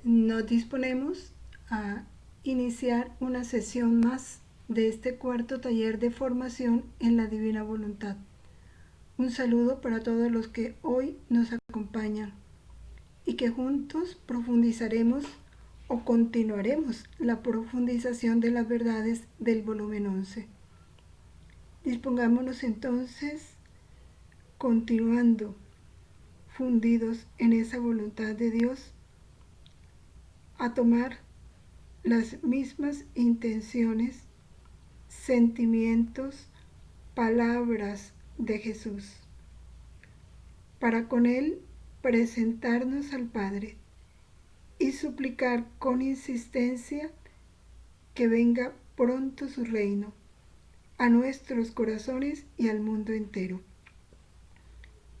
Nos disponemos a iniciar una sesión más de este cuarto taller de formación en la Divina Voluntad. Un saludo para todos los que hoy nos acompañan y que juntos profundizaremos o continuaremos la profundización de las verdades del volumen 11. Dispongámonos entonces, continuando fundidos en esa voluntad de Dios, a tomar las mismas intenciones, sentimientos, palabras de Jesús, para con Él presentarnos al Padre y suplicar con insistencia que venga pronto su reino a nuestros corazones y al mundo entero.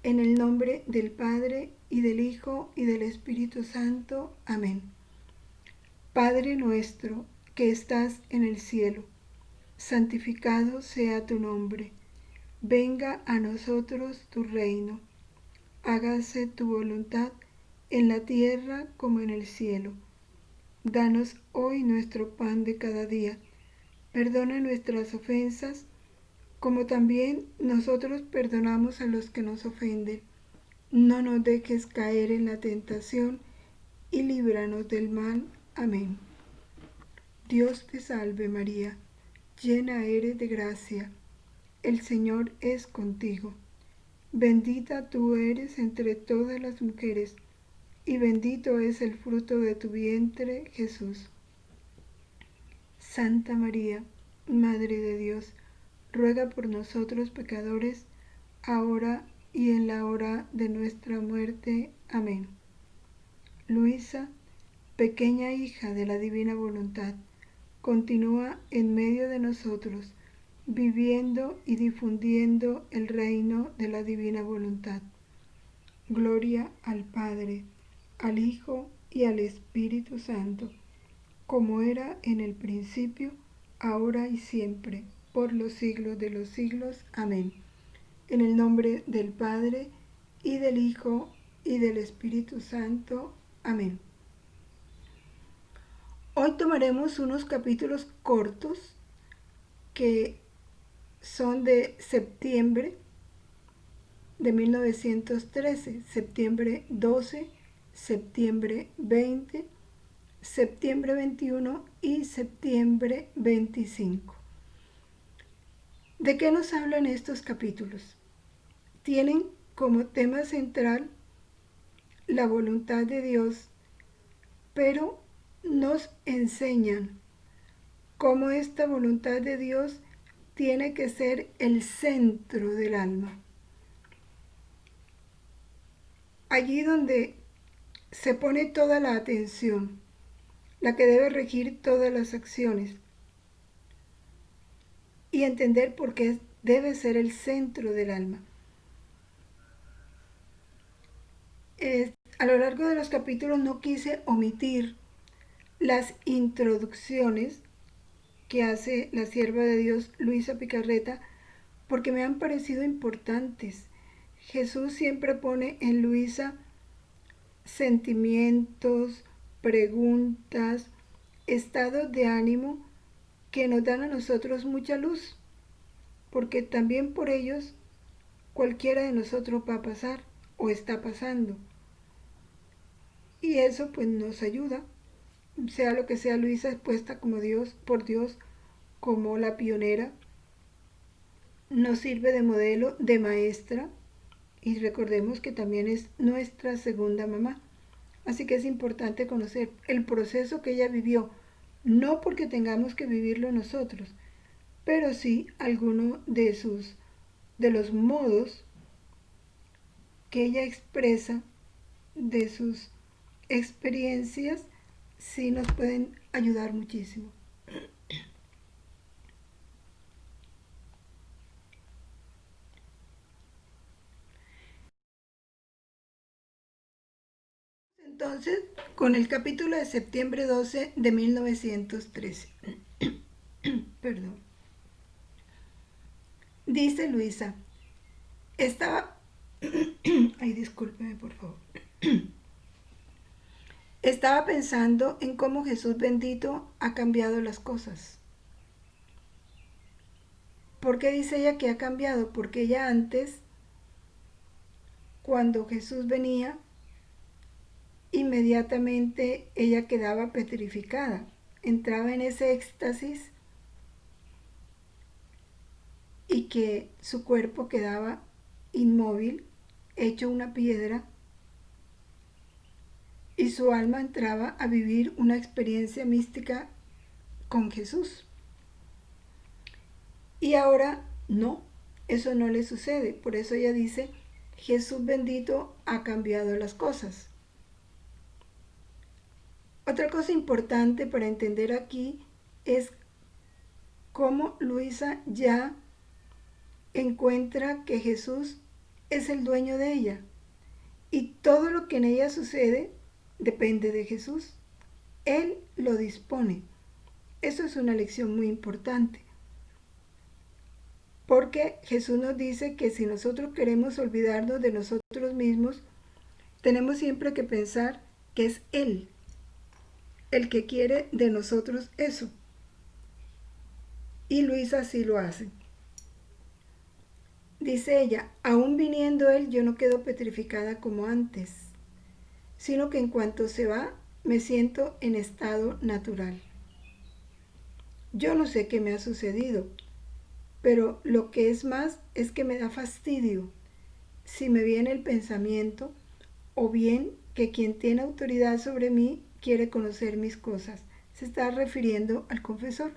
En el nombre del Padre, y del Hijo, y del Espíritu Santo. Amén. Padre nuestro, que estás en el cielo, santificado sea tu nombre. Venga a nosotros tu reino. Hágase tu voluntad en la tierra como en el cielo. Danos hoy nuestro pan de cada día. Perdona nuestras ofensas, como también nosotros perdonamos a los que nos ofenden. No nos dejes caer en la tentación y líbranos del mal. Amén. Dios te salve María, llena eres de gracia, el Señor es contigo. Bendita tú eres entre todas las mujeres, y bendito es el fruto de tu vientre, Jesús. Santa María, Madre de Dios, ruega por nosotros pecadores, ahora y en la hora de nuestra muerte. Amén. Luisa, pequeña hija de la divina voluntad, continúa en medio de nosotros, viviendo y difundiendo el reino de la divina voluntad. Gloria al Padre, al Hijo y al Espíritu Santo, como era en el principio, ahora y siempre, por los siglos de los siglos. Amén. En el nombre del Padre, y del Hijo, y del Espíritu Santo. Amén. Hoy tomaremos unos capítulos cortos que son de septiembre de 1913, septiembre 12, septiembre 20, septiembre 21 y septiembre 25. ¿De qué nos hablan estos capítulos? Tienen como tema central la voluntad de Dios, pero nos enseñan cómo esta voluntad de Dios tiene que ser el centro del alma. Allí donde se pone toda la atención, la que debe regir todas las acciones, y entender por qué debe ser el centro del alma. A lo largo de los capítulos no quise omitir las introducciones que hace la sierva de Dios Luisa Picarreta, porque me han parecido importantes. Jesús siempre pone en Luisa sentimientos, preguntas, estados de ánimo que nos dan a nosotros mucha luz, porque también por ellos cualquiera de nosotros va a pasar o está pasando. Y eso pues nos ayuda, sea lo que sea. Luisa expuesta como Dios, por Dios, como la pionera, nos sirve de modelo, de maestra, y recordemos que también es nuestra segunda mamá. Así que es importante conocer el proceso que ella vivió, no porque tengamos que vivirlo nosotros, pero sí alguno de los modos que ella expresa de sus experiencias, sí nos pueden ayudar muchísimo. Entonces, con el capítulo de septiembre 12 de 1913. Perdón. Dice Luisa, estaba... Ay, discúlpeme, por favor. estaba pensando en cómo Jesús bendito ha cambiado las cosas. ¿Por qué dice ella que ha cambiado? Porque ella antes, cuando Jesús venía, inmediatamente ella quedaba petrificada, entraba en ese éxtasis y que su cuerpo quedaba inmóvil, hecho una piedra, y su alma entraba a vivir una experiencia mística con Jesús. Y ahora no, eso no le sucede. Por eso ella dice, Jesús bendito ha cambiado las cosas. Otra cosa importante para entender aquí es cómo Luisa ya encuentra que Jesús es el dueño de ella y todo lo que en ella sucede depende de Jesús. Él lo dispone. Eso es una lección muy importante, porque Jesús nos dice que si nosotros queremos olvidarnos de nosotros mismos, tenemos siempre que pensar que es Él el que quiere de nosotros eso. Y Luisa así lo hace. Dice ella, aún viniendo Él, yo no quedo petrificada como antes, sino que en cuanto se va, me siento en estado natural. Yo no sé qué me ha sucedido, pero lo que es más es que me da fastidio si me viene el pensamiento o bien que quien tiene autoridad sobre mí quiere conocer mis cosas. Se está refiriendo al confesor.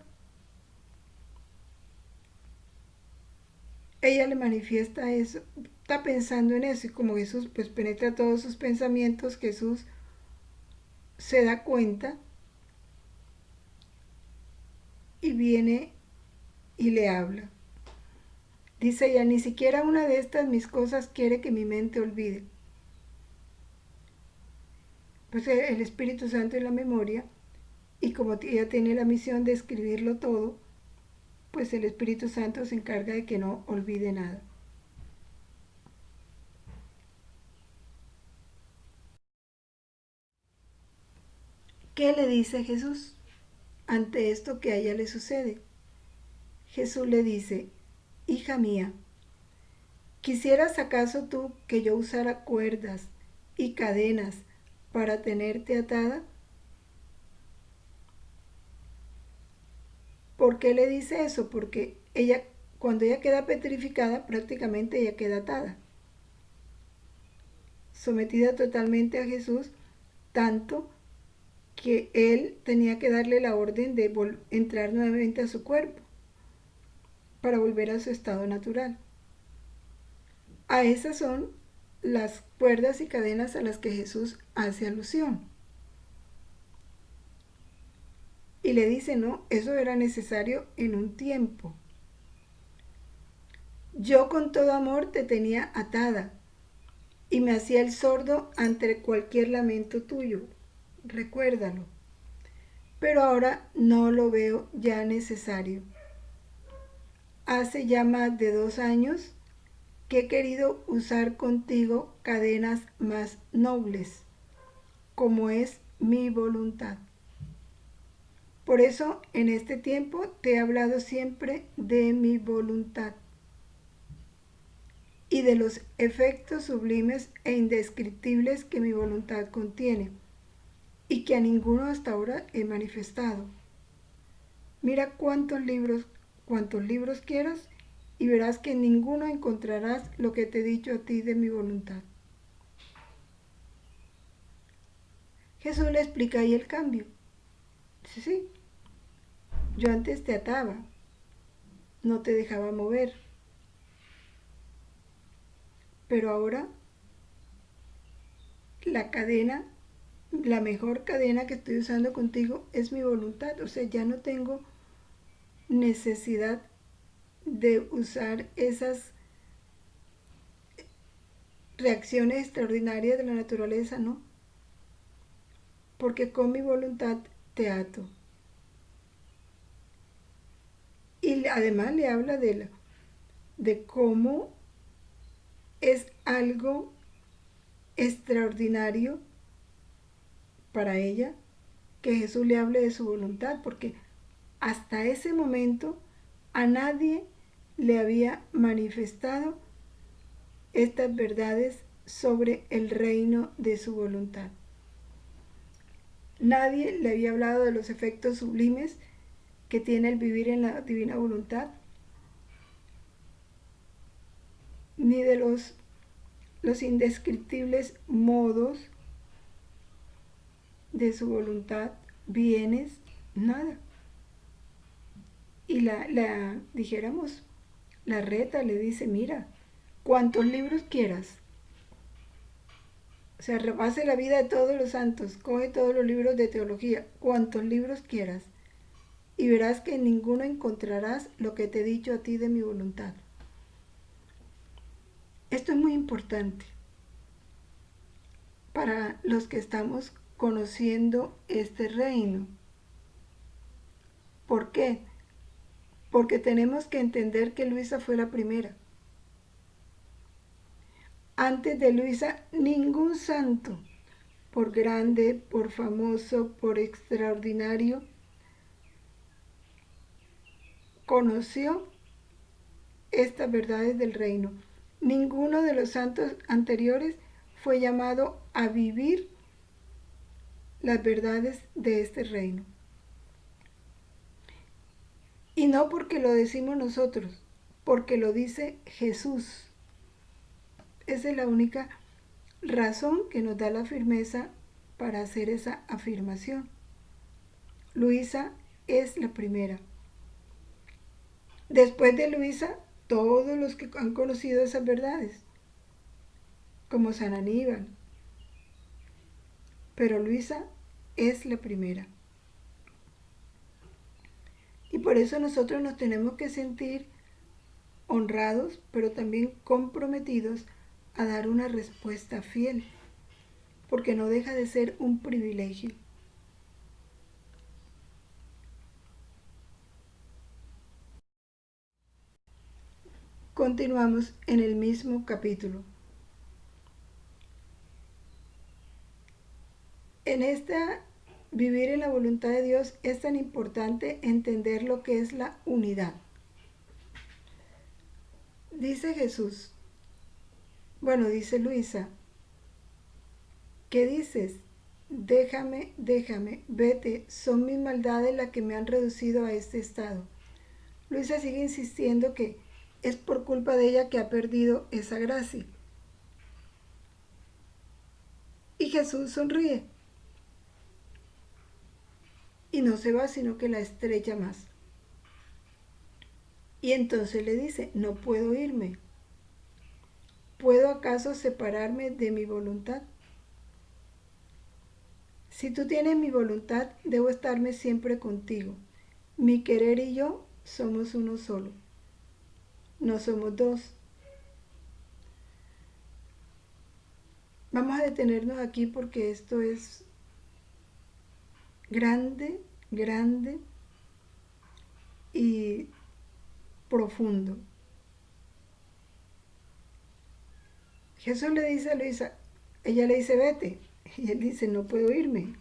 Ella le manifiesta eso, está pensando en eso, y como Jesús pues penetra todos sus pensamientos, Jesús se da cuenta y viene y le habla. Dice ella, ni siquiera una de estas mis cosas quiere que mi mente olvide. Pues el Espíritu Santo en la memoria, y como ella tiene la misión de escribirlo todo, pues el Espíritu Santo se encarga de que no olvide nada. ¿Qué le dice Jesús ante esto que a ella le sucede? Jesús le dice, hija mía, ¿quisieras acaso tú que yo usara cuerdas y cadenas para tenerte atada? ¿Por qué le dice eso? Porque ella, cuando ella queda petrificada, prácticamente ella queda atada, sometida totalmente a Jesús, tanto que él tenía que darle la orden de entrar nuevamente a su cuerpo para volver a su estado natural. A esas son las cuerdas y cadenas a las que Jesús hace alusión. Y le dice, no, eso era necesario en un tiempo. Yo con todo amor te tenía atada y me hacía el sordo ante cualquier lamento tuyo. Recuérdalo. Pero ahora no lo veo ya necesario. Hace ya más de 2 años que he querido usar contigo cadenas más nobles, como es mi voluntad. Por eso en este tiempo te he hablado siempre de mi voluntad y de los efectos sublimes e indescriptibles que mi voluntad contiene y que a ninguno hasta ahora he manifestado. Mira cuántos libros quieras y verás que en ninguno encontrarás lo que te he dicho a ti de mi voluntad. Jesús le explica ahí el cambio. Dice, sí, yo antes te ataba, no te dejaba mover, pero ahora la cadena, la mejor cadena que estoy usando contigo es mi voluntad. O sea, ya no tengo necesidad de usar esas reacciones extraordinarias de la naturaleza, no, porque con mi voluntad te ato. Y además le habla de cómo es algo extraordinario para ella que Jesús le hable de su voluntad, porque hasta ese momento a nadie le había manifestado estas verdades sobre el reino de su voluntad. Nadie le había hablado de los efectos sublimes que tiene el vivir en la divina voluntad, ni de los indescriptibles modos de su voluntad, bienes, nada. Y dijéramos, la reta, le dice, mira, cuantos libros quieras. O sea, repase la vida de todos los santos, coge todos los libros de teología, cuantos libros quieras, y verás que en ninguno encontrarás lo que te he dicho a ti de mi voluntad. Esto es muy importante para los que estamos conociendo este reino. ¿Por qué? Porque tenemos que entender que Luisa fue la primera. Antes de Luisa, ningún santo, por grande, por famoso, por extraordinario, conoció estas verdades del reino. Ninguno de los santos anteriores fue llamado a vivir las verdades de este reino. Y no porque lo decimos nosotros, porque lo dice Jesús. Esa es la única razón que nos da la firmeza para hacer esa afirmación. Luisa es la primera. Después de Luisa, todos los que han conocido esas verdades, como San Aníbal. Pero Luisa es la primera. Y por eso nosotros nos tenemos que sentir honrados, pero también comprometidos a dar una respuesta fiel, porque no deja de ser un privilegio. Continuamos en el mismo capítulo. En esta vivir en la voluntad de Dios es tan importante entender lo que es la unidad. Dice Jesús, dice Luisa, ¿qué dices? Déjame, vete, son mis maldades las que me han reducido a este estado. Luisa sigue insistiendo que es por culpa de ella que ha perdido esa gracia. Y Jesús sonríe. Y no se va, sino que la estrecha más. Y entonces le dice, no puedo irme. ¿Puedo acaso separarme de mi voluntad? Si tú tienes mi voluntad, debo estarme siempre contigo. Mi querer y yo somos uno solo. No somos dos. Vamos a detenernos aquí porque esto es grande, grande y profundo. Jesús le dice a Luisa, ella le dice, vete. Y él dice, no puedo irme,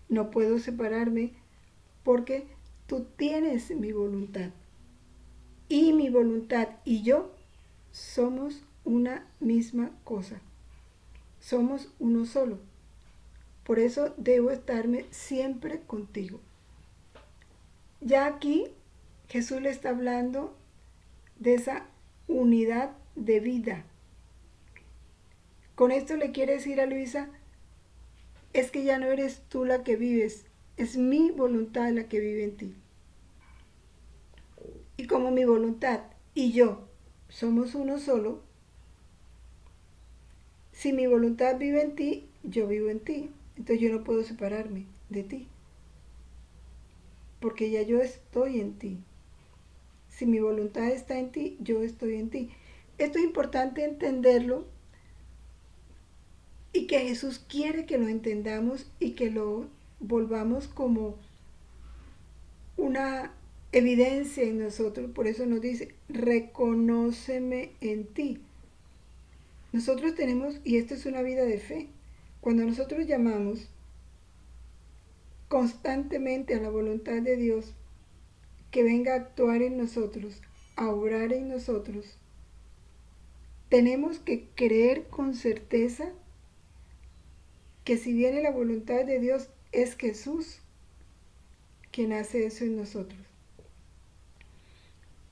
no puedo separarme porque tú tienes mi voluntad. Y mi voluntad y yo somos una misma cosa. Somos uno solo. Por eso debo estarme siempre contigo. Ya aquí Jesús le está hablando de esa unidad de vida. Con esto le quiere decir a Luisa, es que ya no eres tú la que vives, es mi voluntad la que vive en ti. Y como mi voluntad y yo somos uno solo, si mi voluntad vive en ti, yo vivo en ti. Entonces yo no puedo separarme de ti, porque ya yo estoy en ti. Si mi voluntad está en ti, yo estoy en ti. Esto es importante entenderlo y que Jesús quiere que lo entendamos y que lo volvamos como una evidencia en nosotros. Por eso nos dice, reconóceme en ti. Nosotros tenemos, y esto es una vida de fe, cuando nosotros llamamos constantemente a la voluntad de Dios, que venga a actuar en nosotros, a obrar en nosotros, tenemos que creer con certeza que si viene la voluntad de Dios, es Jesús quien hace eso en nosotros.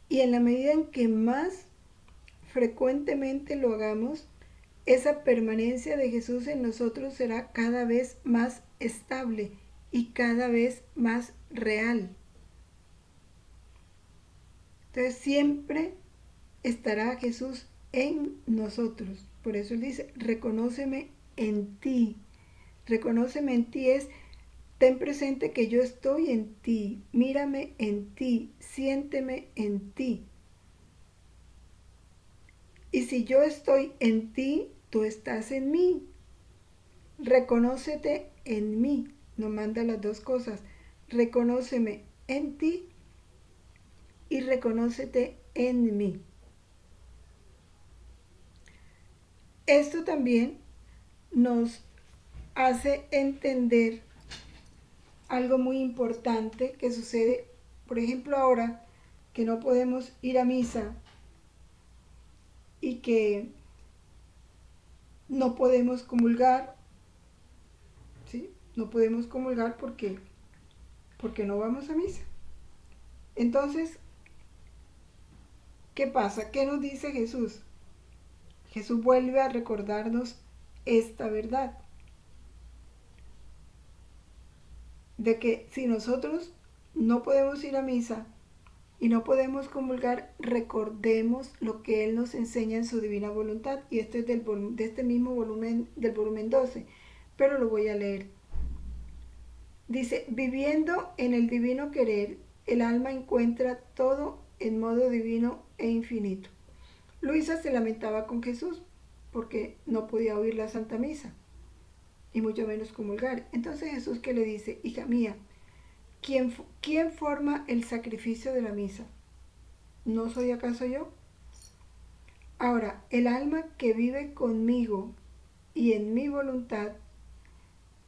Y en la medida en que más frecuentemente lo hagamos, esa permanencia de Jesús en nosotros será cada vez más estable y cada vez más real. Entonces siempre estará Jesús en nosotros. Por eso él dice, reconóceme en ti. Reconóceme en ti es, ten presente que yo estoy en ti, mírame en ti, siénteme en ti. Y si yo estoy en ti, tú estás en mí. Reconócete en mí. Nos manda las dos cosas. Reconóceme en ti y reconócete en mí. Esto también nos hace entender algo muy importante que sucede, por ejemplo, ahora que no podemos ir a misa y que no podemos comulgar, ¿sí? No podemos comulgar porque no vamos a misa. Entonces, ¿qué pasa? ¿Qué nos dice Jesús? Jesús vuelve a recordarnos esta verdad, de que si nosotros no podemos ir a misa y no podemos comulgar, recordemos lo que Él nos enseña en su divina voluntad. Y este es de este mismo volumen, del volumen 12, pero lo voy a leer. Dice, viviendo en el divino querer, el alma encuentra todo en modo divino e infinito. Luisa se lamentaba con Jesús porque no podía oír la Santa Misa y mucho menos comulgar. Entonces Jesús, que le dice, hija mía, ¿quién forma el sacrificio de la misa? ¿No soy acaso yo? Ahora, el alma que vive conmigo y en mi voluntad,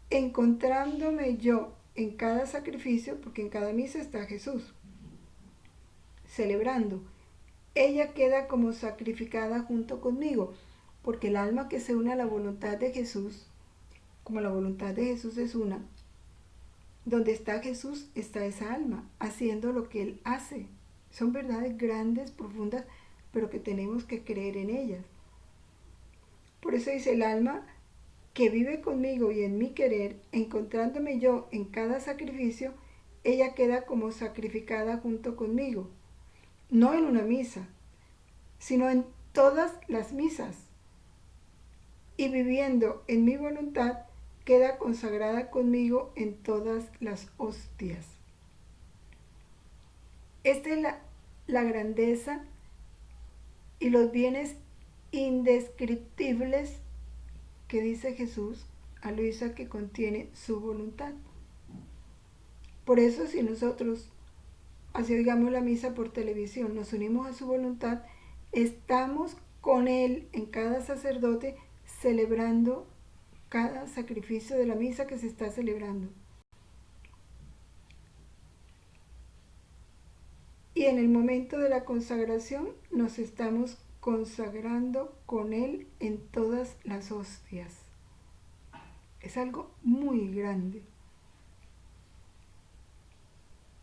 encontrándome yo en cada sacrificio, porque en cada misa está Jesús, celebrando, ella queda como sacrificada junto conmigo, porque el alma que se une a la voluntad de Jesús, como la voluntad de Jesús es una, donde está Jesús está esa alma, haciendo lo que Él hace. Son verdades grandes, profundas, pero que tenemos que creer en ellas. Por eso dice, el alma que vive conmigo y en mi querer, encontrándome yo en cada sacrificio, ella queda como sacrificada junto conmigo. No en una misa, sino en todas las misas. Y viviendo en mi voluntad, queda consagrada conmigo en todas las hostias. Esta es la grandeza y los bienes indescriptibles que dice Jesús a Luisa, que contiene su voluntad. Por eso, si nosotros, así oigamos la misa por televisión, nos unimos a su voluntad, estamos con Él en cada sacerdote celebrando cada sacrificio de la misa que se está celebrando. Y en el momento de la consagración nos estamos consagrando con Él en todas las hostias. Es algo muy grande.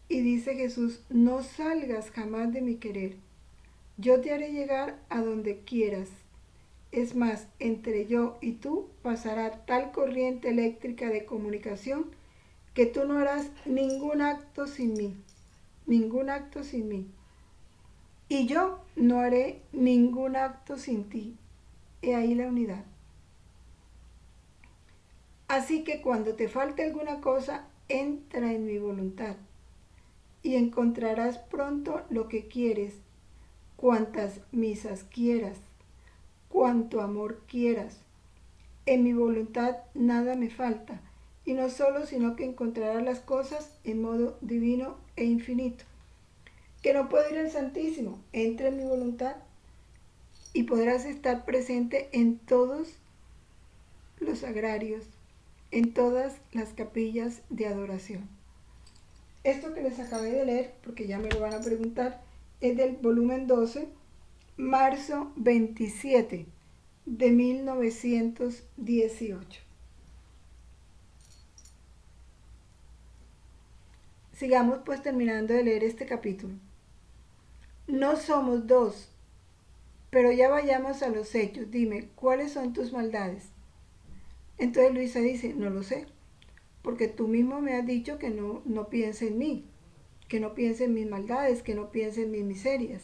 Y dice Jesús, no salgas jamás de mi querer. Yo te haré llegar a donde quieras. Es más, entre yo y tú pasará tal corriente eléctrica de comunicación que tú no harás ningún acto sin mí. Ningún acto sin mí. Y yo no haré ningún acto sin ti. He ahí la unidad. Así que cuando te falte alguna cosa, entra en mi voluntad y encontrarás pronto lo que quieres, cuantas misas quieras, cuanto amor quieras. En mi voluntad nada me falta, y no solo, sino que encontrarás las cosas en modo divino e infinito. Que no puedo ir al Santísimo, entra en mi voluntad y podrás estar presente en todos los sagrarios, en todas las capillas de adoración. Esto que les acabé de leer, porque ya me lo van a preguntar, es del volumen 12, marzo 27 de 1918. Sigamos pues terminando de leer este capítulo. No somos dos, pero ya vayamos a los hechos. Dime, ¿cuáles son tus maldades? Entonces Luisa dice, no lo sé, porque tú mismo me has dicho que no piense en mí, que no piense en mis maldades, que no piense en mis miserias.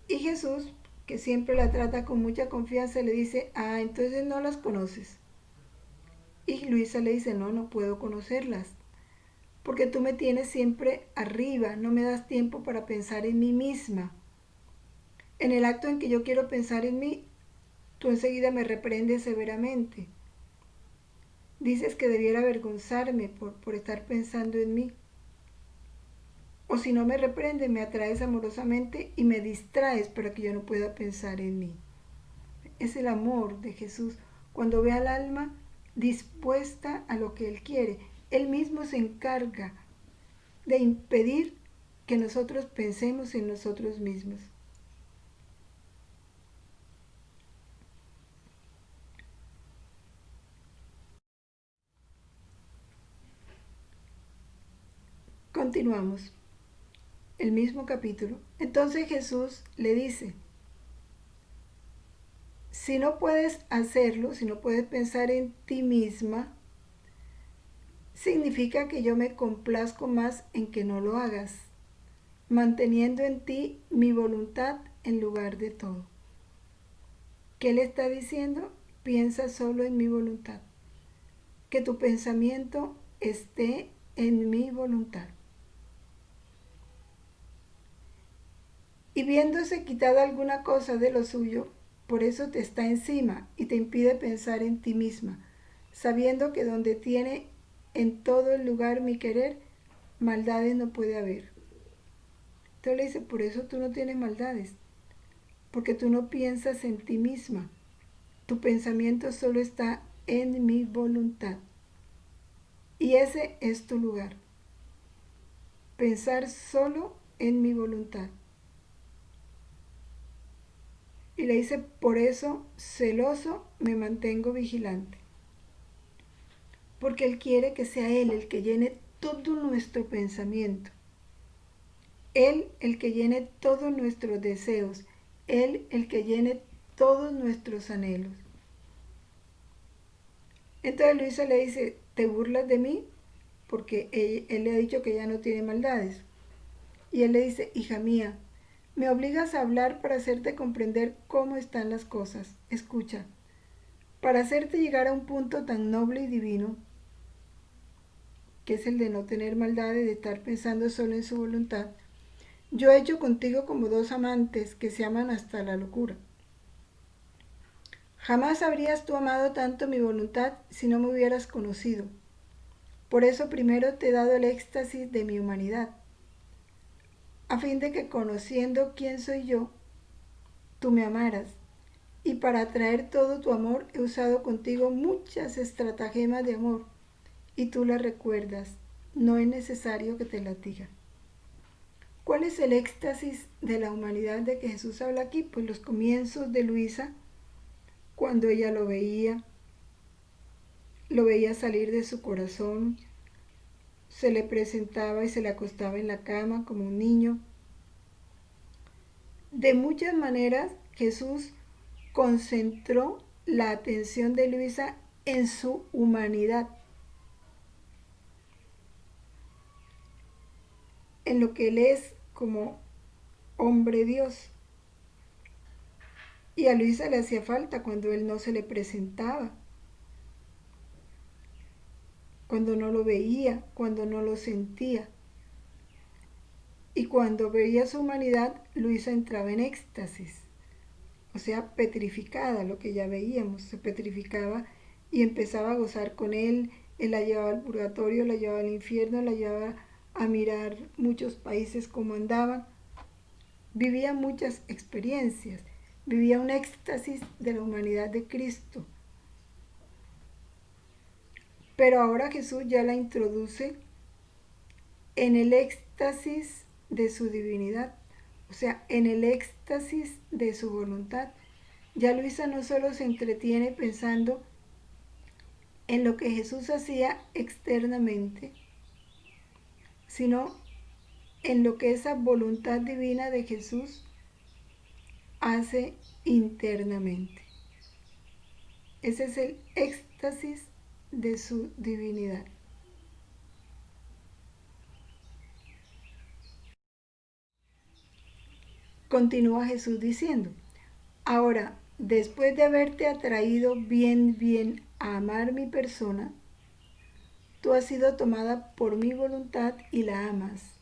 Y Jesús, que siempre la trata con mucha confianza, le dice, entonces no las conoces. Y Luisa le dice, no puedo conocerlas, porque tú me tienes siempre arriba, no me das tiempo para pensar en mí misma. En el acto en que yo quiero pensar en mí, tú enseguida me reprendes severamente. Dices que debiera avergonzarme por estar pensando en mí. O si no me reprendes, me atraes amorosamente y me distraes para que yo no pueda pensar en mí. Es el amor de Jesús. Cuando ve al alma dispuesta a lo que Él quiere, Él mismo se encarga de impedir que nosotros pensemos en nosotros mismos. Continuamos. El mismo capítulo. Entonces Jesús le dice, si no puedes hacerlo, si no puedes pensar en ti misma, significa que yo me complazco más en que no lo hagas, manteniendo en ti mi voluntad en lugar de todo. ¿Qué le está diciendo? Piensa solo en mi voluntad. Que tu pensamiento esté en mi voluntad. Y viéndose quitada alguna cosa de lo suyo, por eso te está encima y te impide pensar en ti misma, sabiendo que donde tiene en todo el lugar mi querer, maldades no puede haber. Entonces le dice, por eso tú no tienes maldades, porque tú no piensas en ti misma. Tu pensamiento solo está en mi voluntad. Y ese es tu lugar. Pensar solo en mi voluntad. Y le dice, por eso, celoso, me mantengo vigilante. Porque Él quiere que sea Él el que llene todo nuestro pensamiento. Él el que llene todos nuestros deseos. Él el que llene todos nuestros anhelos. Entonces Luisa le dice, ¿te burlas de mí? Porque él le ha dicho que ella no tiene maldades. Y él le dice, hija mía, me obligas a hablar para hacerte comprender cómo están las cosas. Escucha, para hacerte llegar a un punto tan noble y divino, que es el de no tener maldades, de estar pensando solo en su voluntad, yo he hecho contigo como dos amantes que se aman hasta la locura. Jamás habrías tú amado tanto mi voluntad si no me hubieras conocido. Por eso primero te he dado el éxtasis de mi humanidad, a fin de que conociendo quién soy yo, tú me amaras. Y para atraer todo tu amor he usado contigo muchas estratagemas de amor, y tú las recuerdas. No es necesario que te las diga. ¿Cuál es el éxtasis de la humanidad de que Jesús habla aquí? Pues los comienzos de Luisa, cuando ella lo veía salir de su corazón, se le presentaba y se le acostaba en la cama como un niño. De muchas maneras Jesús concentró la atención de Luisa en su humanidad, en lo que él es como hombre Dios. Y a Luisa le hacía falta cuando él no se le presentaba, cuando no lo veía, cuando no lo sentía. Y cuando veía su humanidad, Luisa entraba en éxtasis, o sea, petrificada, lo que ya veíamos, se petrificaba y empezaba a gozar con él. Él la llevaba al purgatorio, la llevaba al infierno, la llevaba a mirar muchos países como andaban. Vivía muchas experiencias, vivía un éxtasis de la humanidad de Cristo. Pero ahora Jesús ya la introduce en el éxtasis de su divinidad, o sea, en el éxtasis de su voluntad. Ya Luisa no solo se entretiene pensando en lo que Jesús hacía externamente, sino en lo que esa voluntad divina de Jesús hace internamente. Ese es el éxtasis de su divinidad. Continúa Jesús diciendo: ahora, después de haberte atraído bien a amar mi persona, tú has sido tomada por mi voluntad y la amas.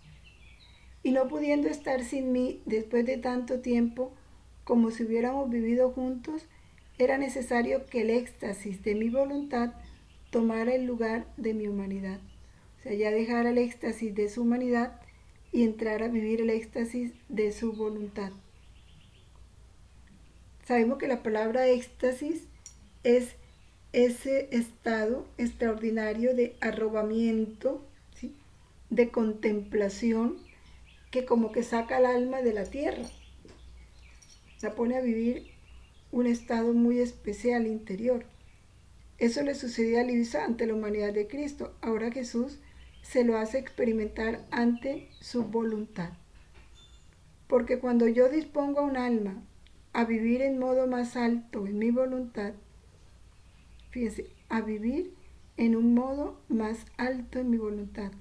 Y no pudiendo estar sin mí después de tanto tiempo, como si hubiéramos vivido juntos, era necesario que el éxtasis de mi voluntad tomara el lugar de mi humanidad. O sea, ya dejara el éxtasis de su humanidad y entrar a vivir el éxtasis de su voluntad. Sabemos que la palabra éxtasis es ese estado extraordinario de arrobamiento, ¿sí?, de contemplación, que como que saca al alma de la tierra, la pone a vivir un estado muy especial interior. Eso le sucedió a Luisa ante la humanidad de Cristo. Ahora Jesús se lo hace experimentar ante su voluntad. Porque cuando yo dispongo a un alma a vivir en modo más alto en mi voluntad, fíjense, a vivir en un modo más alto en mi voluntad,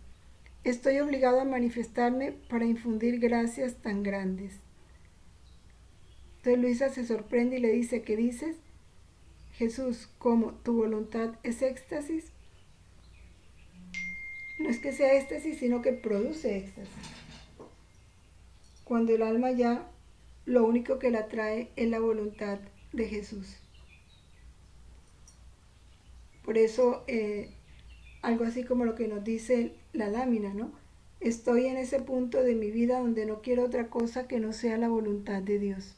estoy obligado a manifestarme para infundir gracias tan grandes. Entonces Luisa se sorprende y le dice: ¿qué dices, Jesús? ¿Cómo tu voluntad es éxtasis? No es que sea éxtasis, sino que produce éxtasis. Cuando el alma ya lo único que la trae es la voluntad de Jesús. Por eso, algo así como lo que nos dice la lámina, ¿no? Estoy en ese punto de mi vida donde no quiero otra cosa que no sea la voluntad de Dios.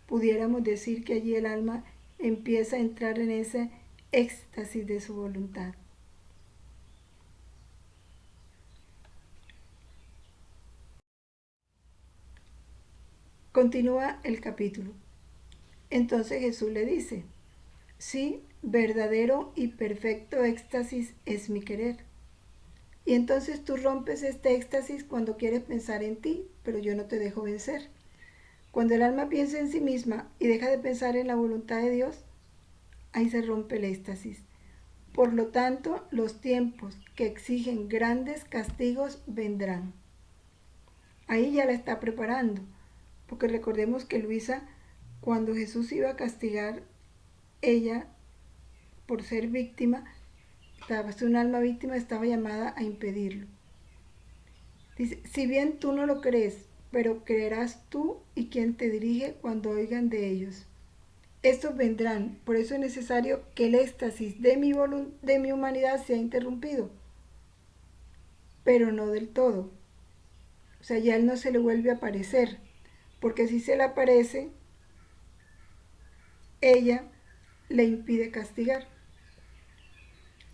Pudiéramos decir que allí el alma empieza a entrar en ese éxtasis de su voluntad. Continúa el capítulo. Entonces Jesús le dice: sí, verdadero y perfecto éxtasis es mi querer. Y entonces tú rompes este éxtasis cuando quieres pensar en ti, pero yo no te dejo vencer. Cuando el alma piensa en sí misma y deja de pensar en la voluntad de Dios, ahí se rompe el éxtasis. Por lo tanto, los tiempos que exigen grandes castigos vendrán. Ahí ya la está preparando, porque recordemos que Luisa, cuando Jesús iba a castigar, ella, por ser víctima, un alma víctima, estaba llamada a impedirlo. Dice: si bien tú no lo crees, pero creerás tú y quien te dirige cuando oigan de ellos. Estos vendrán, por eso es necesario que el éxtasis de mi humanidad sea interrumpido, pero no del todo. O sea, ya él no se le vuelve a aparecer, porque si se le aparece, ella le impide castigar.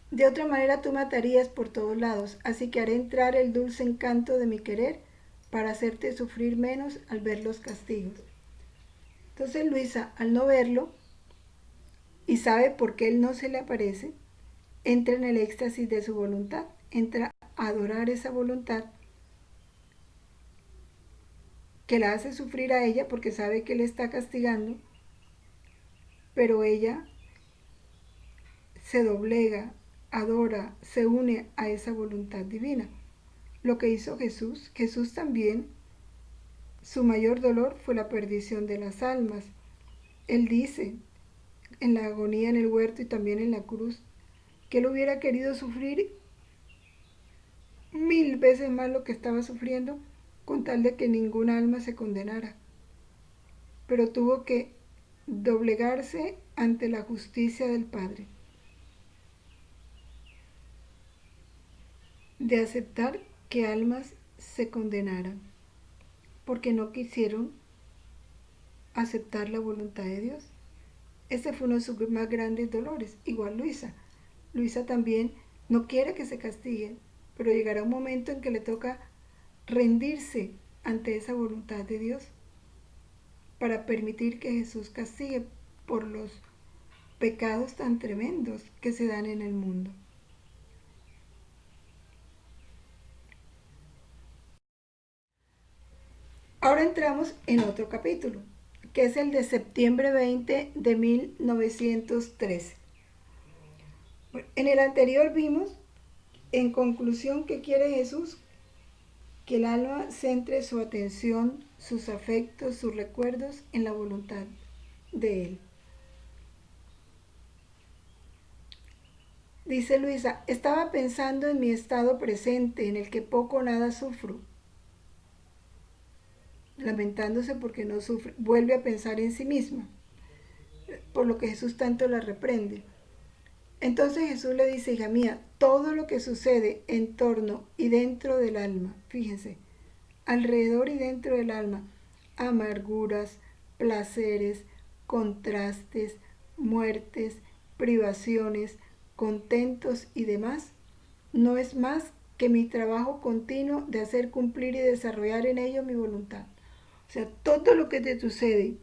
De otra manera tú matarías por todos lados, así que haré entrar el dulce encanto de mi querer para hacerte sufrir menos al ver los castigos. Entonces Luisa, al no verlo, y sabe por qué él no se le aparece, entra en el éxtasis de su voluntad, entra a adorar esa voluntad que la hace sufrir a ella porque sabe que le está castigando, pero ella se doblega, adora, se une a esa voluntad divina. Lo que hizo Jesús, Jesús también, su mayor dolor fue la perdición de las almas. Él dice, en la agonía en el huerto y también en la cruz, que él hubiera querido sufrir 1000 veces más lo que estaba sufriendo con tal de que ninguna alma se condenara. Pero tuvo que doblegarse ante la justicia del Padre, de aceptar que almas se condenaran, porque no quisieron aceptar la voluntad de Dios. Ese fue uno de sus más grandes dolores, igual Luisa. Luisa también no quiere que se castiguen, pero llegará un momento en que le toca rendirse ante esa voluntad de Dios para permitir que Jesús castigue por los pecados tan tremendos que se dan en el mundo. Ahora entramos en otro capítulo, que es el de septiembre 20 de 1913. En el anterior vimos, en conclusión, que quiere Jesús: que el alma centre su atención, sus afectos, sus recuerdos en la voluntad de Él. Dice Luisa: estaba pensando en mi estado presente, en el que poco o nada sufro. Lamentándose porque no sufre, vuelve a pensar en sí misma, por lo que Jesús tanto la reprende. Entonces Jesús le dice: hija mía, todo lo que sucede en torno y dentro del alma, fíjense, alrededor y dentro del alma, amarguras, placeres, contrastes, muertes, privaciones, contentos y demás, no es más que mi trabajo continuo de hacer cumplir y desarrollar en ello mi voluntad. O sea, todo lo que te sucede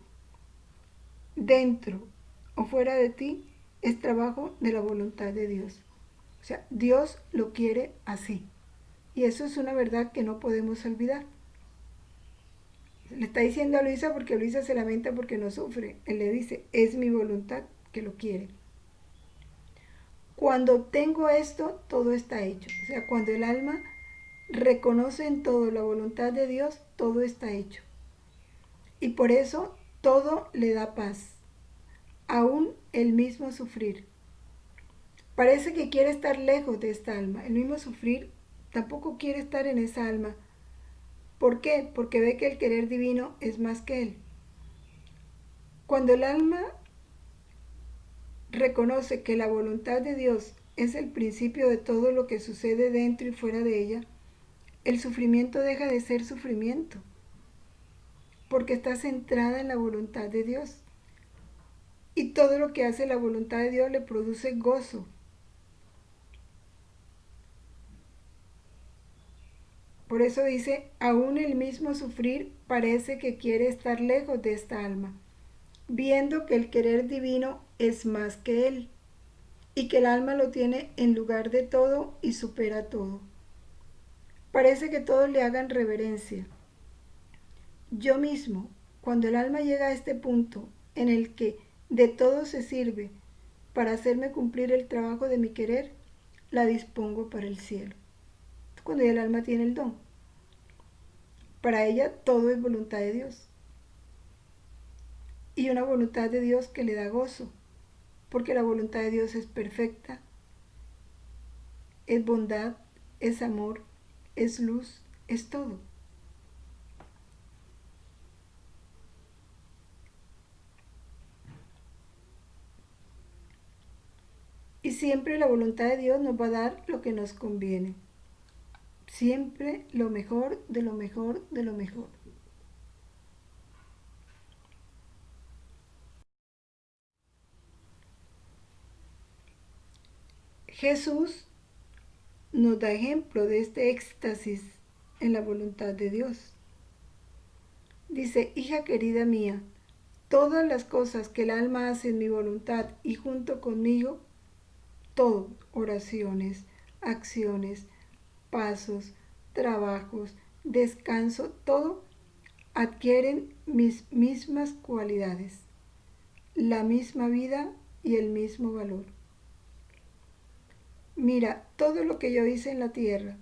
dentro o fuera de ti es trabajo de la voluntad de Dios. O sea, Dios lo quiere así. Y eso es una verdad que no podemos olvidar. Le está diciendo a Luisa porque Luisa se lamenta porque no sufre. Él le dice: es mi voluntad que lo quiere. Cuando tengo esto, todo está hecho. O sea, cuando el alma reconoce en todo la voluntad de Dios, todo está hecho. Y por eso todo le da paz, aún el mismo sufrir. Parece que quiere estar lejos de esta alma. El mismo sufrir tampoco quiere estar en esa alma. ¿Por qué? Porque ve que el querer divino es más que él. Cuando el alma reconoce que la voluntad de Dios es el principio de todo lo que sucede dentro y fuera de ella, el sufrimiento deja de ser sufrimiento, porque está centrada en la voluntad de Dios. Y todo lo que hace la voluntad de Dios le produce gozo. Por eso dice: aún el mismo sufrir parece que quiere estar lejos de esta alma, viendo que el querer divino es más que él, y que el alma lo tiene en lugar de todo y supera todo. Parece que todos le hagan reverencia. Yo mismo, cuando el alma llega a este punto en el que de todo se sirve para hacerme cumplir el trabajo de mi querer, la dispongo para el cielo. Cuando ya el alma tiene el don, para ella todo es voluntad de Dios. Y una voluntad de Dios que le da gozo, porque la voluntad de Dios es perfecta, es bondad, es amor, es luz, es todo. Y siempre la voluntad de Dios nos va a dar lo que nos conviene. Siempre lo mejor de lo mejor de lo mejor. Jesús nos da ejemplo de este éxtasis en la voluntad de Dios. Dice: hija querida mía, todas las cosas que el alma hace en mi voluntad y junto conmigo, todo, oraciones, acciones, pasos, trabajos, descanso, todo adquieren mis mismas cualidades, la misma vida y el mismo valor. Mira, todo lo que yo hice en la tierra,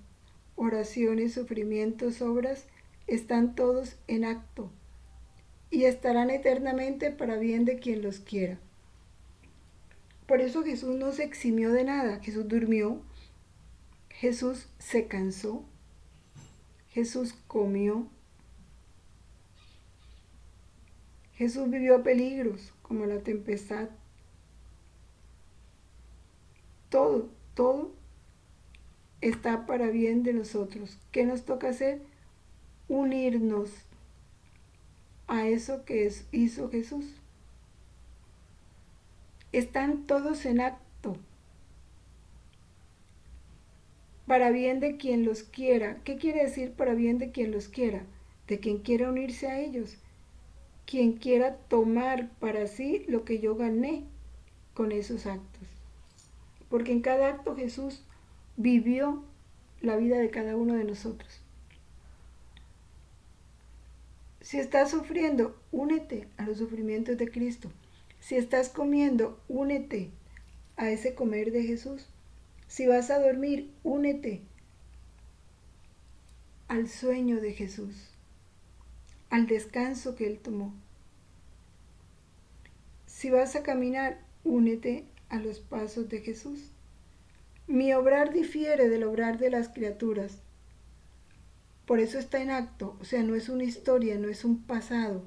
oraciones, sufrimientos, obras, están todos en acto y estarán eternamente para bien de quien los quiera. Por eso Jesús no se eximió de nada. Jesús durmió, Jesús se cansó, Jesús comió, Jesús vivió peligros como la tempestad. Todo, todo está para bien de nosotros. ¿Qué nos toca hacer? Unirnos a eso que hizo Jesús. Están todos en acto. para bien de quien los quiera. ¿Qué quiere decir para bien de quien los quiera? De quien quiera unirse a ellos, quien quiera tomar para sí lo que yo gané con esos actos. Porque en cada acto Jesús vivió la vida de cada uno de nosotros. Si estás sufriendo, únete a los sufrimientos de Cristo. Si estás comiendo, únete a ese comer de Jesús. Si vas a dormir, únete al sueño de Jesús, al descanso que Él tomó. Si vas a caminar, únete a los pasos de Jesús. Mi obrar difiere del obrar de las criaturas. Por eso está en acto, o sea, no es una historia, no es un pasado.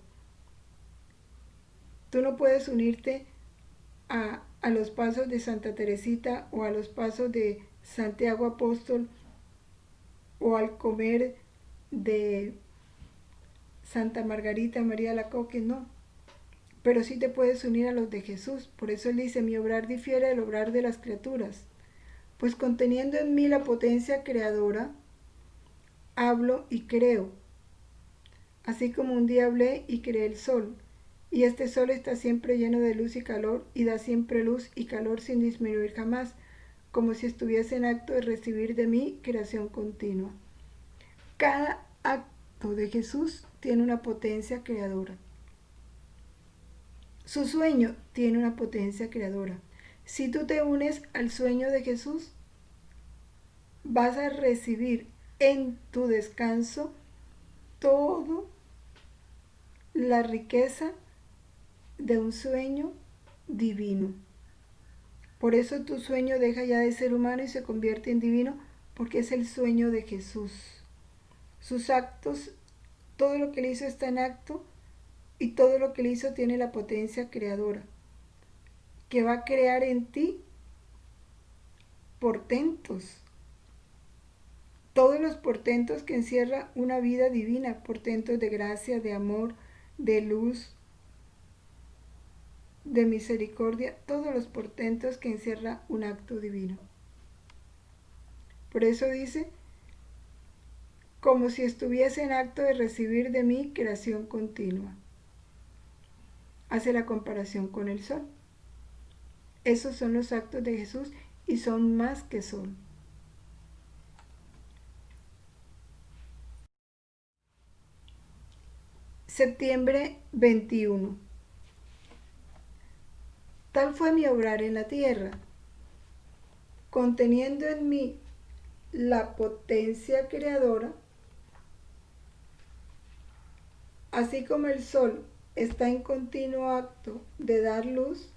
Tú no puedes unirte a los pasos de Santa Teresita o a los pasos de Santiago Apóstol o al comer de Santa Margarita María Alacoque, no. Pero sí te puedes unir a los de Jesús. Por eso él dice, mi obrar difiere del obrar de las criaturas. Pues conteniendo en mí la potencia creadora, hablo y creo. Así como un día hablé y creé el sol. Y este sol está siempre lleno de luz y calor y da siempre luz y calor sin disminuir jamás, como si estuviese en acto de recibir de mí creación continua. Cada acto de Jesús tiene una potencia creadora. Su sueño tiene una potencia creadora. Si tú te unes al sueño de Jesús, vas a recibir en tu descanso toda la riqueza de un sueño divino. Por eso tu sueño deja ya de ser humano y se convierte en divino, porque es el sueño de Jesús. Sus actos, todo lo que él hizo está en acto y todo lo que él hizo tiene la potencia creadora, que va a crear en ti portentos. Todos los portentos que encierra una vida divina, portentos de gracia, de amor, de luz, de misericordia, todos los portentos que encierra un acto divino. Por eso dice, como si estuviese en acto de recibir de mí creación continua. Hace la comparación con el sol. Esos son los actos de Jesús y son más que sol. Septiembre 21. Tal fue mi obrar en la tierra, conteniendo en mí la potencia creadora, así como el sol está en continuo acto de dar luz,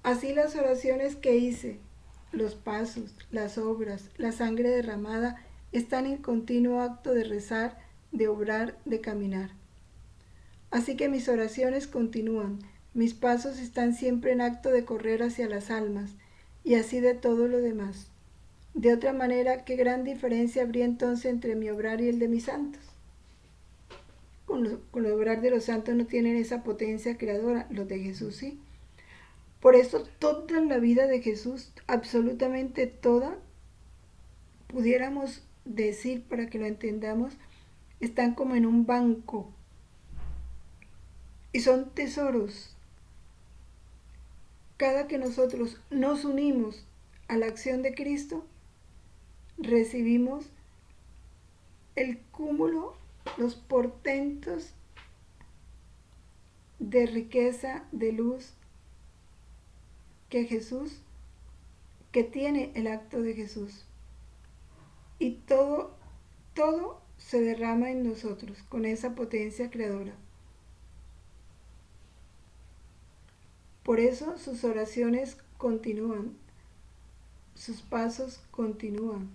así las oraciones que hice, los pasos, las obras, la sangre derramada, están en continuo acto de rezar, de obrar, de caminar. Así que mis oraciones continúan, mis pasos están siempre en acto de correr hacia las almas, y así de todo lo demás. De otra manera, ¿qué gran diferencia habría entonces entre mi obrar y el de mis santos? Con el obrar de los santos no tienen esa potencia creadora, los de Jesús sí. Por eso toda la vida de Jesús, absolutamente toda, pudiéramos decir para que lo entendamos, están como en un banco y son tesoros. Cada que nosotros nos unimos a la acción de Cristo, recibimos el cúmulo, los portentos de riqueza, de luz que Jesús, que tiene el acto de Jesús. Y todo se derrama en nosotros con esa potencia creadora. Por eso sus oraciones continúan, sus pasos continúan.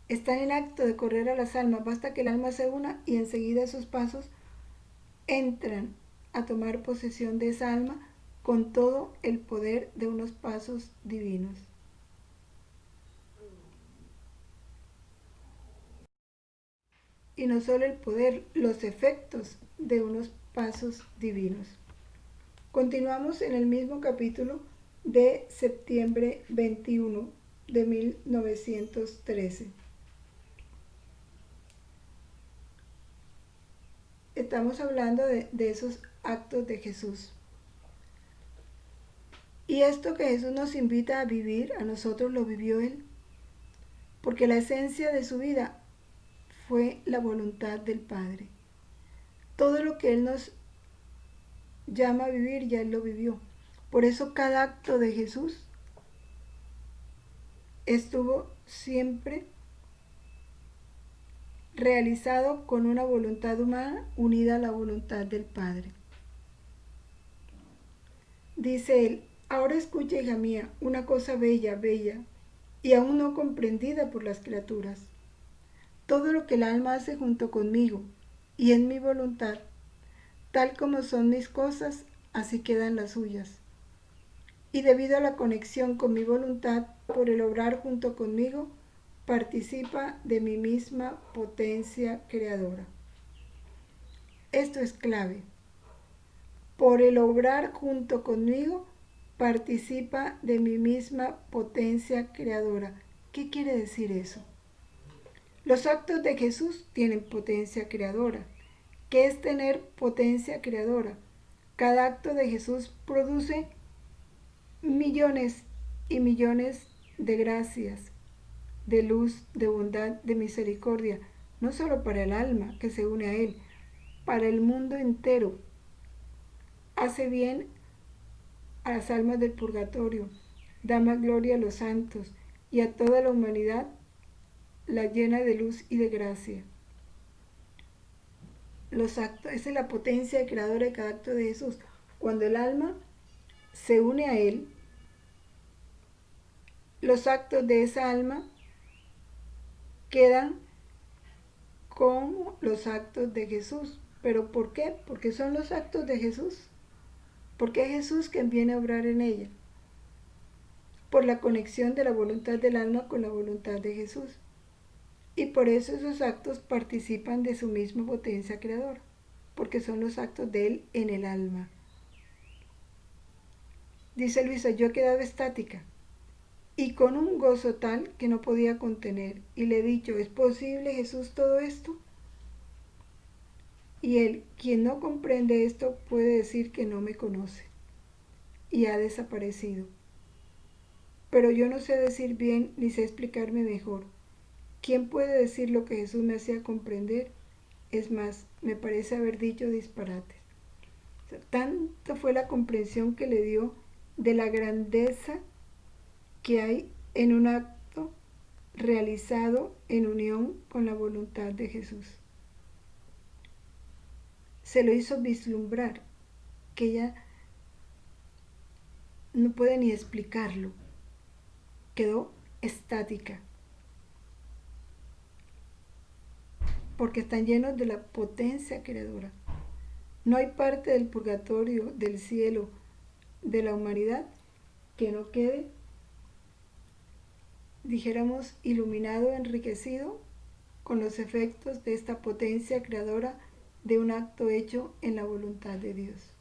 Están en acto de correr a las almas, basta que el alma se una y enseguida sus pasos entran a tomar posesión de esa alma con todo el poder de unos pasos divinos. Y no solo el poder, los efectos de unos pasos divinos. Continuamos en el mismo capítulo de septiembre 21 de 1913. Estamos hablando de esos actos de Jesús. Y esto que Jesús nos invita a vivir, a nosotros lo vivió Él, porque la esencia de su vida fue la voluntad del Padre. Todo lo que Él nos llama a vivir, ya Él lo vivió. Por eso cada acto de Jesús estuvo siempre realizado con una voluntad humana unida a la voluntad del Padre. Dice Él: ahora escucha, hija mía, una cosa bella, bella, y aún no comprendida por las criaturas. Todo lo que el alma hace junto conmigo y en mi voluntad, tal como son mis cosas, así quedan las suyas. Y debido a la conexión con mi voluntad, por el obrar junto conmigo, participa de mi misma potencia creadora. Esto es clave. Por el obrar junto conmigo, participa de mi misma potencia creadora. ¿Qué quiere decir eso? Los actos de Jesús tienen potencia creadora. ¿Qué es tener potencia creadora? Cada acto de Jesús produce millones y millones de gracias, de luz, de bondad, de misericordia, no solo para el alma que se une a Él, para el mundo entero. Hace bien a las almas del purgatorio, da más gloria a los santos y a toda la humanidad la llena de luz y de gracia. Los actos, esa es la potencia creadora de cada acto de Jesús. Cuando el alma se une a Él, los actos de esa alma quedan con los actos de Jesús. ¿Pero por qué? Porque son los actos de Jesús. Porque es Jesús quien viene a obrar en ella. Por la conexión de la voluntad del alma con la voluntad de Jesús. Y por eso esos actos participan de su misma potencia creadora. Porque son los actos de Él en el alma. Dice Luisa: yo he quedado estática y con un gozo tal que no podía contener. Y le he dicho: ¿es posible, Jesús, todo esto? Y él, quien no comprende esto, puede decir que no me conoce. Y ha desaparecido. Pero yo no sé decir bien ni sé explicarme mejor. ¿Quién puede decir lo que Jesús me hacía comprender? Es más, me parece haber dicho disparates. O sea, tanto fue la comprensión que le dio de la grandeza que hay en un acto realizado en unión con la voluntad de Jesús. Se lo hizo vislumbrar, que ella no puede ni explicarlo. Quedó estática, porque están llenos de la potencia creadora. No hay parte del purgatorio, del cielo, de la humanidad que no quede, dijéramos, iluminado, enriquecido con los efectos de esta potencia creadora de un acto hecho en la voluntad de Dios.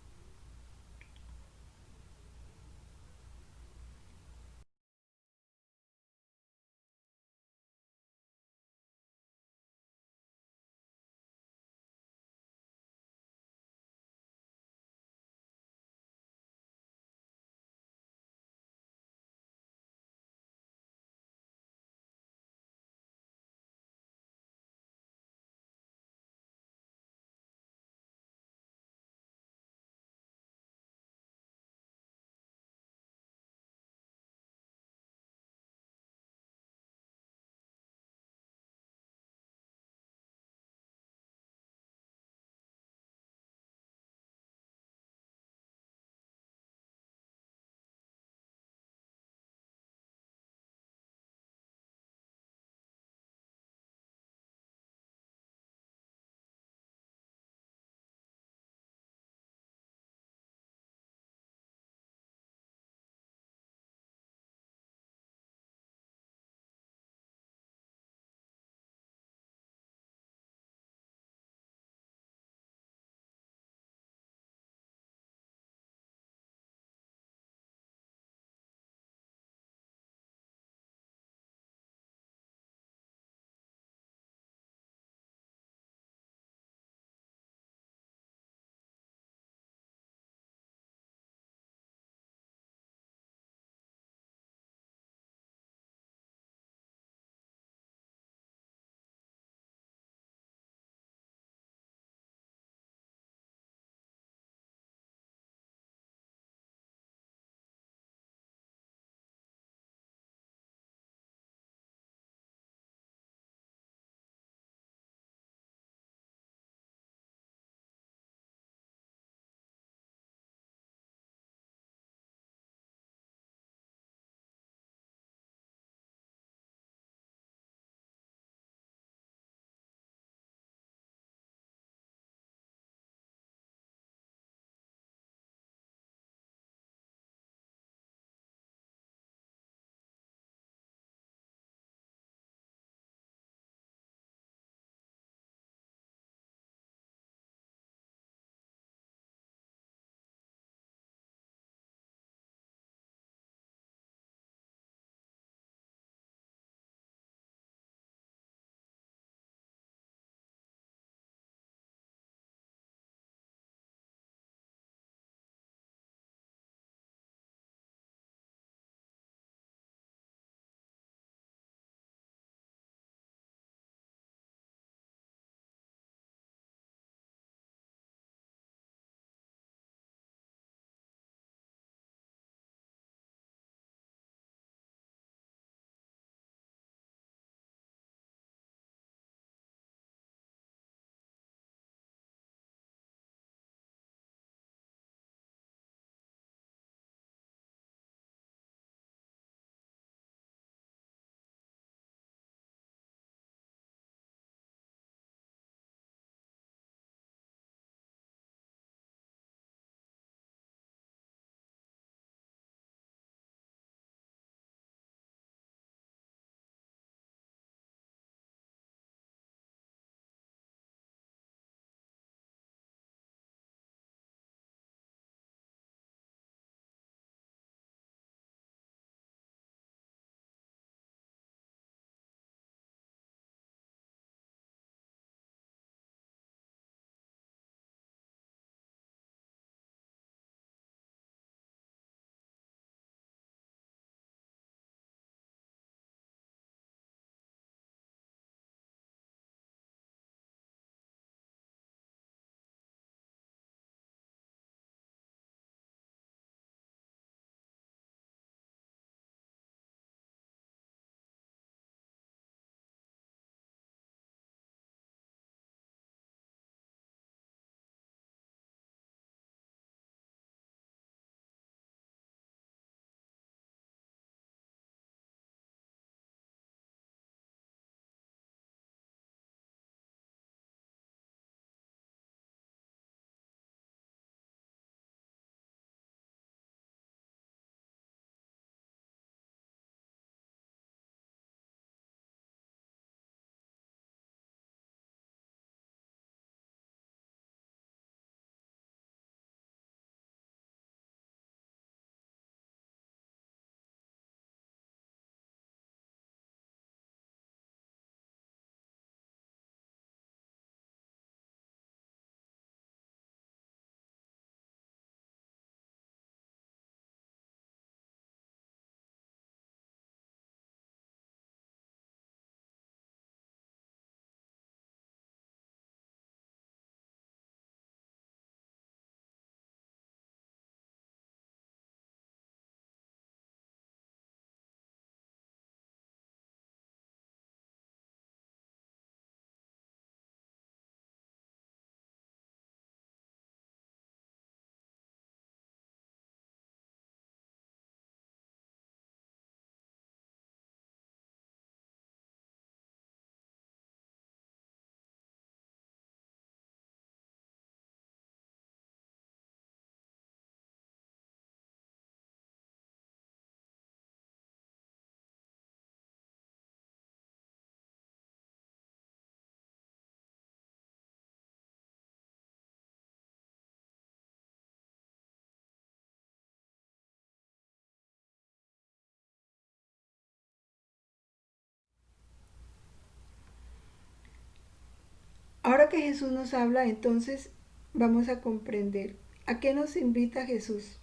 que Jesús nos habla, entonces vamos a comprender a qué nos invita Jesús: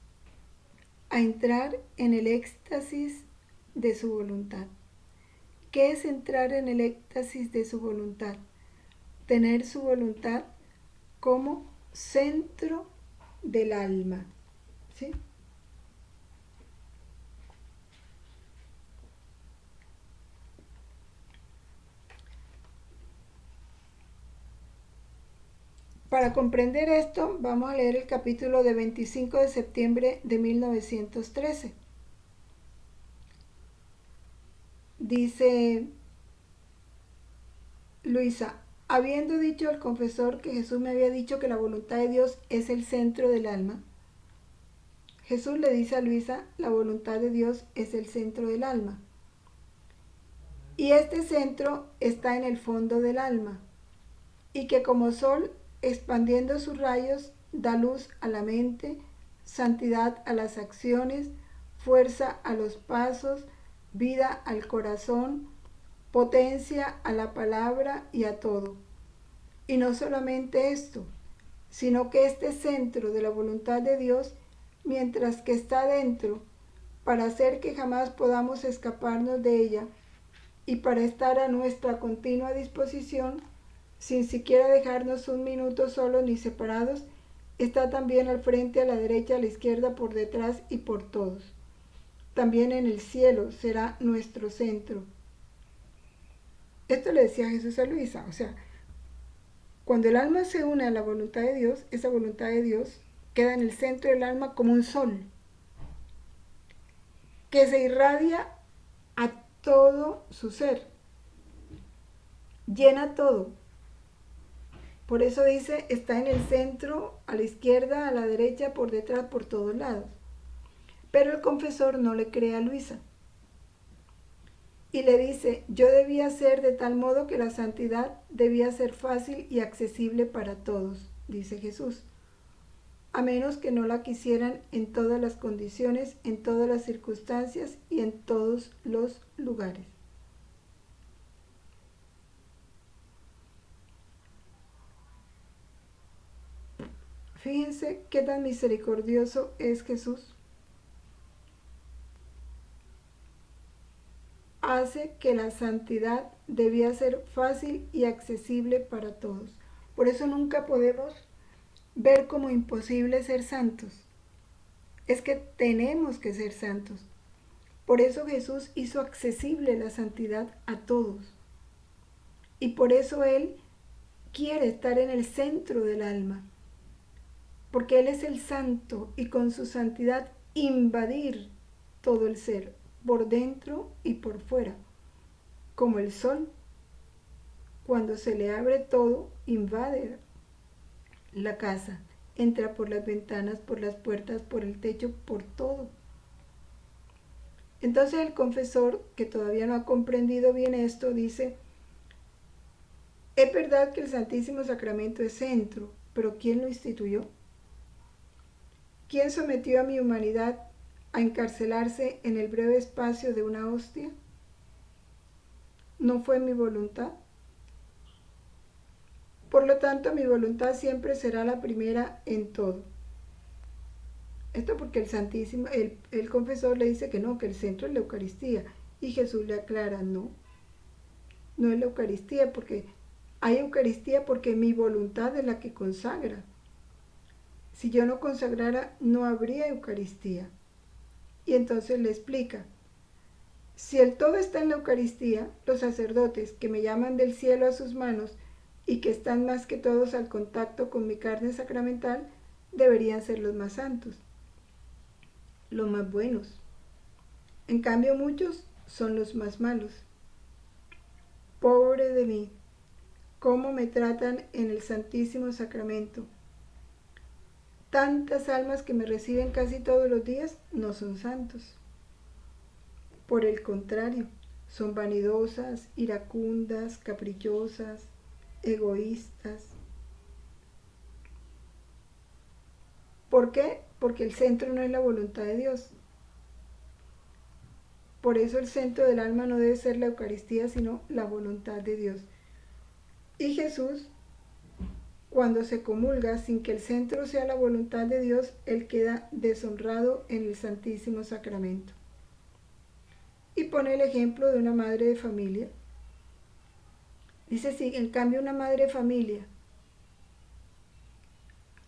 a entrar en el éxtasis de su voluntad. ¿Qué es entrar en el éxtasis de su voluntad? Tener su voluntad como centro del alma, ¿sí? Para comprender esto, vamos a leer el capítulo de 25 de septiembre de 1913. Dice Luisa: habiendo dicho al confesor que Jesús me había dicho que la voluntad de Dios es el centro del alma, Jesús le dice a Luisa: la voluntad de Dios es el centro del alma. Y este centro está en el fondo del alma, y que como sol, expandiendo sus rayos, da luz a la mente, santidad a las acciones, fuerza a los pasos, vida al corazón, potencia a la palabra y a todo. Y no solamente esto, sino que este centro de la voluntad de Dios, mientras que está dentro, para hacer que jamás podamos escaparnos de ella y para estar a nuestra continua disposición, sin siquiera dejarnos un minuto solos ni separados, está también al frente, a la derecha, a la izquierda, por detrás y por todos. También en el cielo será nuestro centro. Esto le decía Jesús a Luisa, o sea, cuando el alma se une a la voluntad de Dios, esa voluntad de Dios queda en el centro del alma como un sol, que se irradia a todo su ser, llena todo. Por eso dice, está en el centro, a la izquierda, a la derecha, por detrás, por todos lados. Pero el confesor no le cree a Luisa. Y le dice: yo debía ser de tal modo que la santidad debía ser fácil y accesible para todos, dice Jesús, a menos que no la quisieran en todas las condiciones, en todas las circunstancias y en todos los lugares. Fíjense qué tan misericordioso es Jesús. Hace que la santidad debía ser fácil y accesible para todos. Por eso nunca podemos ver como imposible ser santos. Es que tenemos que ser santos. Por eso Jesús hizo accesible la santidad a todos. Y por eso Él quiere estar en el centro del alma. Porque Él es el santo y con su santidad invadir todo el ser, por dentro y por fuera, como el sol. Cuando se le abre todo, invade la casa, entra por las ventanas, por las puertas, por el techo, por todo. Entonces el confesor, que todavía no ha comprendido bien esto, dice: es verdad que el Santísimo Sacramento es centro, pero ¿quién lo instituyó? ¿Quién sometió a mi humanidad a encarcelarse en el breve espacio de una hostia? ¿No fue mi voluntad? Por lo tanto, mi voluntad siempre será la primera en todo. Esto porque el Santísimo, el confesor le dice que no, que el centro es la Eucaristía. Y Jesús le aclara: no, no es la Eucaristía, porque hay Eucaristía porque mi voluntad es la que consagra. Si yo no consagrara, no habría Eucaristía. Y entonces le explica: si el todo está en la Eucaristía, los sacerdotes que me llaman del cielo a sus manos y que están más que todos al contacto con mi carne sacramental, deberían ser los más santos, los más buenos. En cambio, muchos son los más malos. Pobre de mí, cómo me tratan en el Santísimo Sacramento. Tantas almas que me reciben casi todos los días no son santos. Por el contrario, son vanidosas, iracundas, caprichosas, egoístas. ¿Por qué? Porque el centro no es la voluntad de Dios. Por eso el centro del alma no debe ser la Eucaristía, sino la voluntad de Dios. Y Jesús cuando se comulga sin que el centro sea la voluntad de Dios, él queda deshonrado en el Santísimo Sacramento. Y pone el ejemplo de una madre de familia. Dice, si en cambio una madre de familia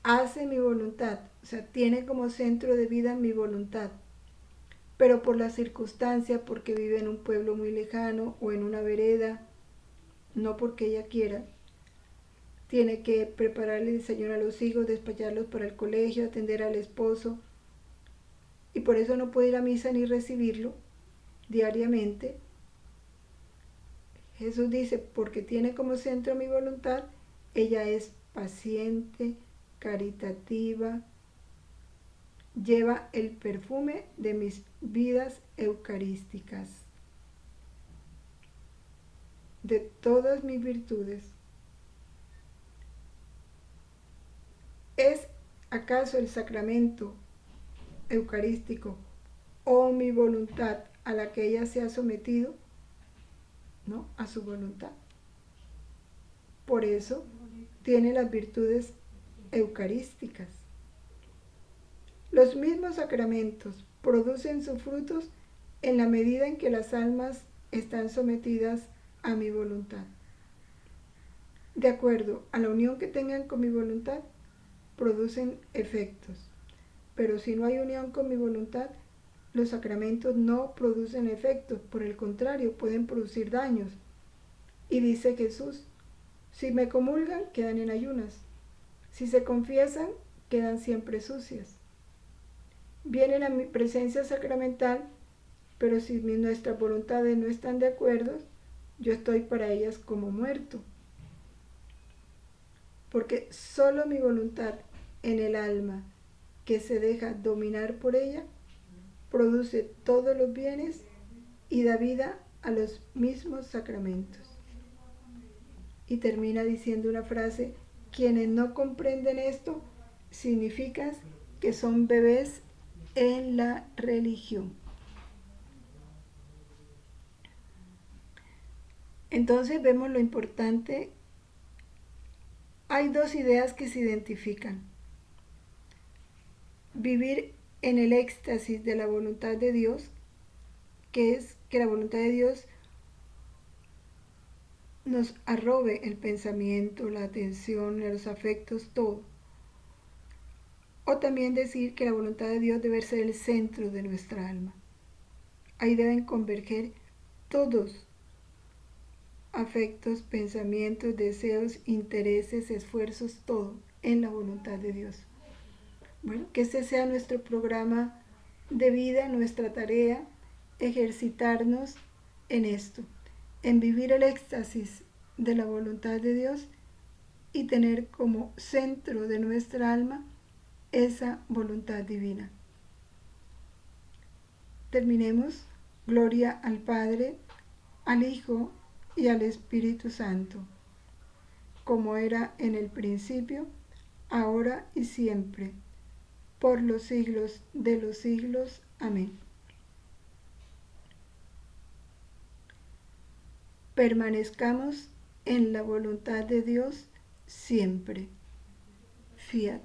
hace mi voluntad, o sea, tiene como centro de vida mi voluntad, pero por la circunstancia, porque vive en un pueblo muy lejano o en una vereda, no porque ella quiera, tiene que prepararle el desayuno a los hijos, despacharlos para el colegio, atender al esposo, y por eso no puede ir a misa ni recibirlo diariamente. Jesús dice, porque tiene como centro mi voluntad, ella es paciente, caritativa, lleva el perfume de mis vidas eucarísticas, de todas mis virtudes. ¿Es acaso el sacramento eucarístico o mi voluntad a la que ella se ha sometido? ¿No? A su voluntad. Por eso tiene las virtudes eucarísticas. Los mismos sacramentos producen sus frutos en la medida en que las almas están sometidas a mi voluntad. De acuerdo a la unión que tengan con mi voluntad, producen efectos. Pero si no hay unión con mi voluntad, los sacramentos no producen efectos, por el contrario, pueden producir daños. Y dice Jesús, si me comulgan, quedan en ayunas. Si se confiesan, quedan siempre sucias. Vienen a mi presencia sacramental, pero si nuestras voluntades no están de acuerdo, yo estoy para ellas como muerto. Porque solo mi voluntad en el alma, que se deja dominar por ella, produce todos los bienes y da vida a los mismos sacramentos. Y termina diciendo una frase, quienes no comprenden esto, significa que son bebés en la religión. Entonces vemos lo importante. Hay dos ideas que se identifican. Vivir en el éxtasis de la voluntad de Dios, que es que la voluntad de Dios nos arrobe el pensamiento, la atención, los afectos, todo. O también decir que la voluntad de Dios debe ser el centro de nuestra alma. Ahí deben converger todos, afectos, pensamientos, deseos, intereses, esfuerzos, todo en la voluntad de Dios. Bueno, que ese sea nuestro programa de vida, nuestra tarea, ejercitarnos en esto, en vivir el éxtasis de la voluntad de Dios y tener como centro de nuestra alma esa voluntad divina. Terminemos. Gloria al Padre, al Hijo y al Espíritu Santo, como era en el principio, ahora y siempre, por los siglos de los siglos. Amén. Permanezcamos en la voluntad de Dios siempre. Fiat.